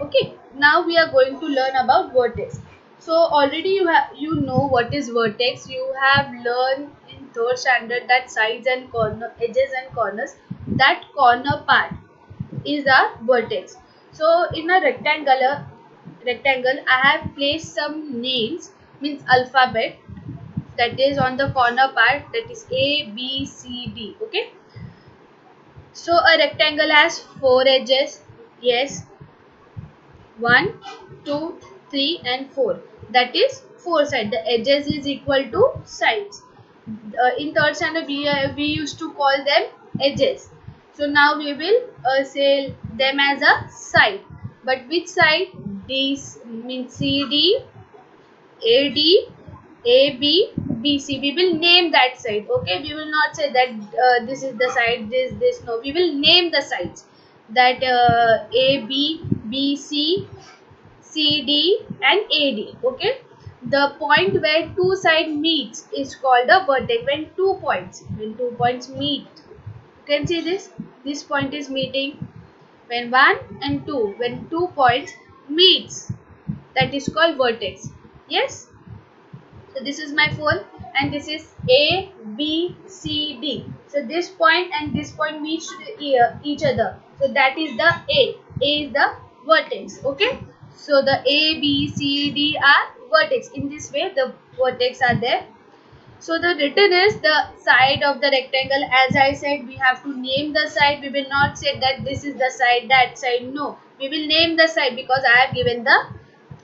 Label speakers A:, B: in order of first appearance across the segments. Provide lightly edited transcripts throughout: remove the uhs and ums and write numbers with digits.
A: Okay, now we are going to learn about vertex. So already you know what is vertex. You have learned in third standard that sides and edges and corners. That corner part is a vertex. So in a rectangle, I have placed some names, means alphabet, that is on the corner part, that is A, B, C, D. Okay. So a rectangle has four edges. Yes, one, two, three, and four. That is four sides. The edges is equal to sides. In third standard, we used to call them edges. So now we will say them as a side. But which side? D means CD, AD, AB, BC. We will name that side. Okay, we will not say that this is the side, this. No, we will name the sides. That AB, BC, CD and AD. Okay, the point where two sides meets is called a vertex. When two points meet, you can see this. This point is meeting. When one and two, when two points meets, that is called vertex. Yes. So this is my phone, and this is A, B, C, D. So this point and this point meet each other. So that is the A. A is the vertex. Okay. So the A, B, C, D are vertex. In this way, the vertex are there. So the written is the side of the rectangle. As I said, we have to name the side. We will not say that this is the side, that side. No, we will name the side because I have given the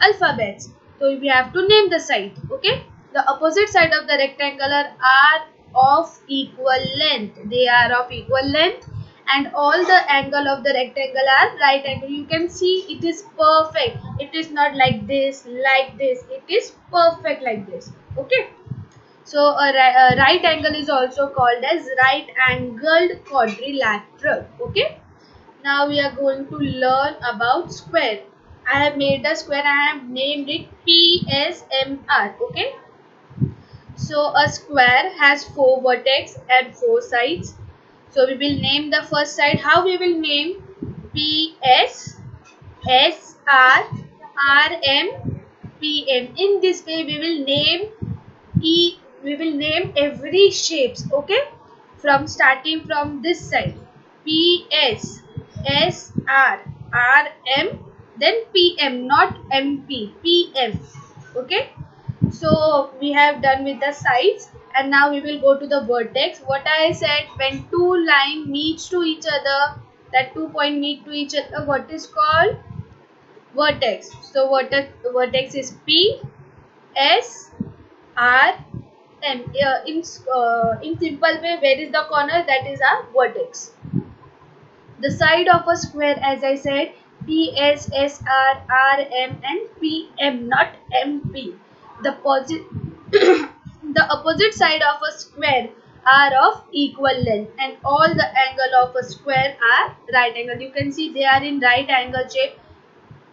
A: alphabets. So we have to name the side. Okay. The opposite side of the rectangle are of equal length. They are of equal length, and all the angle of the rectangle are right angle. You can see it is perfect. It is not like this, like this. It is perfect like this. Okay. So a right angle is also called as right angled quadrilateral. Okay. Now we are going to learn about square. I have made a square. I have named it PSMR. Okay. So a square has four vertex and four sides. So we will name the first side. How we will name? PS, SR, RM, PM. In this way we will name we will name every shapes. Okay, from starting from this side, PS, SR, RM, then PM, not MP, PM. Okay, so we have done with the sides, and now we will go to the vertex. What I said, when two line meets to each other, that 2 point meet to each other, what is called vertex. So vertex is P, S, R, M. In simple way, where is the corner? That is our vertex. The side of a square, as I said, P, S, S, R, R, M, and P, M, not M, P. The the opposite side of a square are of equal length, and all the angle of a square are right angle. You can see they are in right angle shape,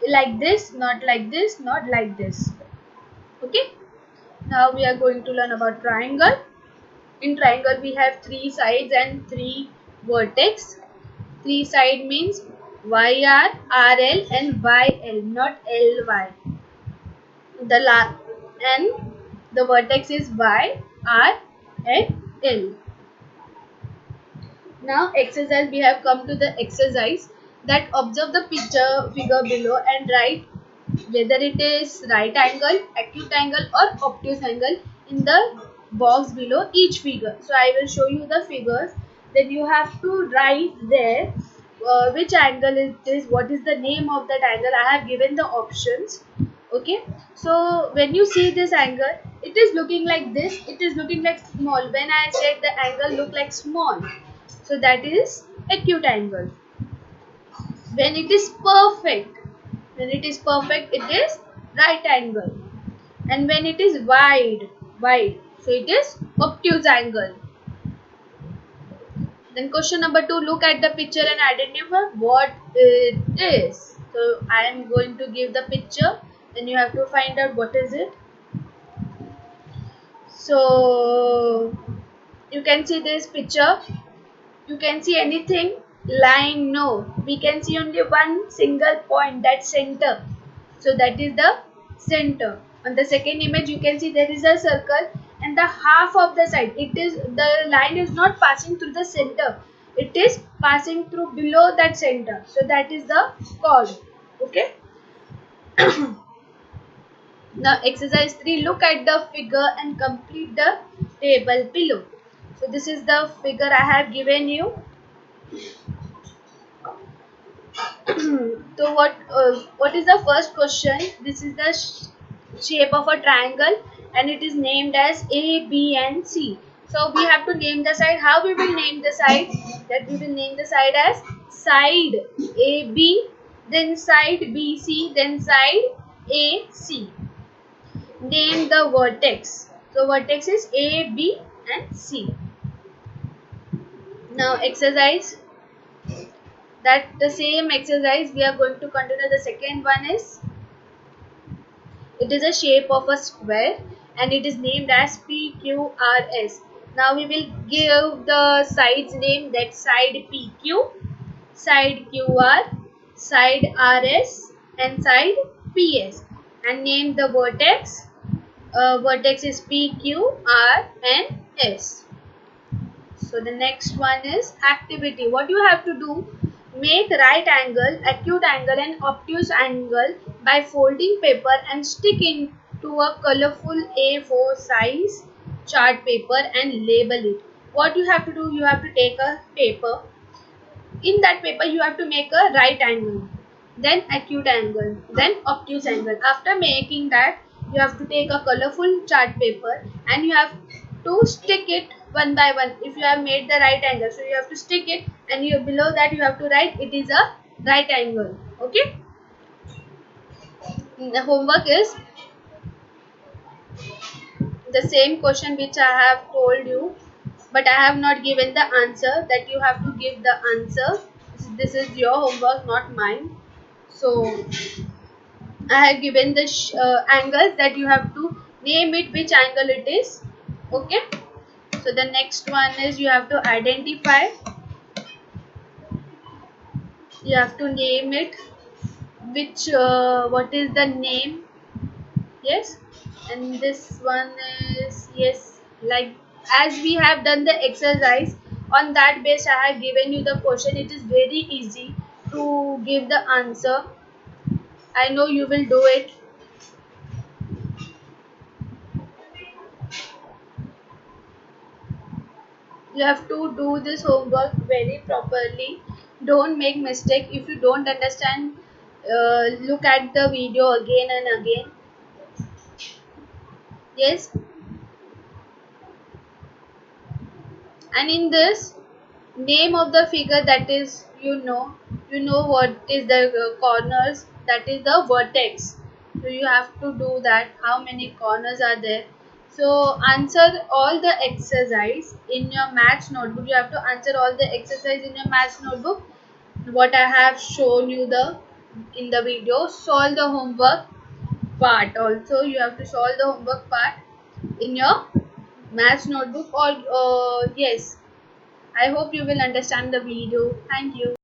A: like this, not like this, not like this. Okay. Now we are going to learn about triangle. In triangle, we have three sides and three vertex. Three side means YR, RL, and YL, not LY. The and the vertex is Y, R, and L. Now exercise, we have come to the exercise that observe the figure below and write whether it is right angle, acute angle, or obtuse angle in the box below each figure. So I will show you the figures. Then you have to write there which angle is this, what is the name of that angle. I have given the options. Okay. So when you see this angle, it is looking like this. It is looking like small. When I said the angle look like small, so that is acute angle. When it is perfect, it is right angle. And when it is wide, so it is obtuse angle. Then question number 2, look at the picture and identify what it is. So I am going to give the picture, then you have to find out what is it. So you can see this picture. You can see anything. line? No, we can see only one single point, that center. So that is the center. On the second image you can see there is a circle and the half of the side, it is the line is not passing through the center, it is passing through below that center, so that is the chord. Okay. Now exercise 3, look at the figure and complete the table below. So this is the figure I have given you. So what is the first question? This is the shape of a triangle and it is named as A, B and C. So we have to name the side. How we will name the side? That we will name the side as side AB, then side BC, then side AC. Name the vertex. So vertex is A, B and C. Now exercise, that the same exercise we are going to continue. The second one is, it is a shape of a square and it is named as PQRS. Now we will give the sides name, that side PQ, side QR, side RS and side PS, and name the vertex. Vertex is PQ, R and S. So the next one is activity. What you have to do, make right angle, acute angle and obtuse angle by folding paper and stick into a colorful A4 size chart paper and label it. What you have to do, you have to take a paper. In that paper you have to make a right angle, then acute angle, then obtuse angle. After making that, you have to take a colorful chart paper and you have to stick it one by one. If you have made the right angle, so you have to stick it, and you below that you have to write it is a right angle. Okay. The homework is the same question which I have told you, but I have not given the answer, that you have to give the answer. This is your homework, not mine. So I have given the angles, that you have to name it which angle it is. Okay. So the next one is, you have to identify, you have to name it which what is the name. Yes. And this one is, yes, like as we have done the exercise, on that base I have given you the question. It is very easy to give the answer. I know you will do it. You have to do this homework very properly. Don't make mistake. If you don't understand, look at the video again and again. Yes. And in this, name of the figure, that is, you know what is the corners, that is the vertex. So you have to do that, how many corners are there. So answer all the exercise in your maths notebook. You have to answer all the exercise in your maths notebook, what I have shown you the in the video. Solve the homework part also. You have to solve the homework part in your maths notebook, or yes, I hope you will understand the video. Thank you.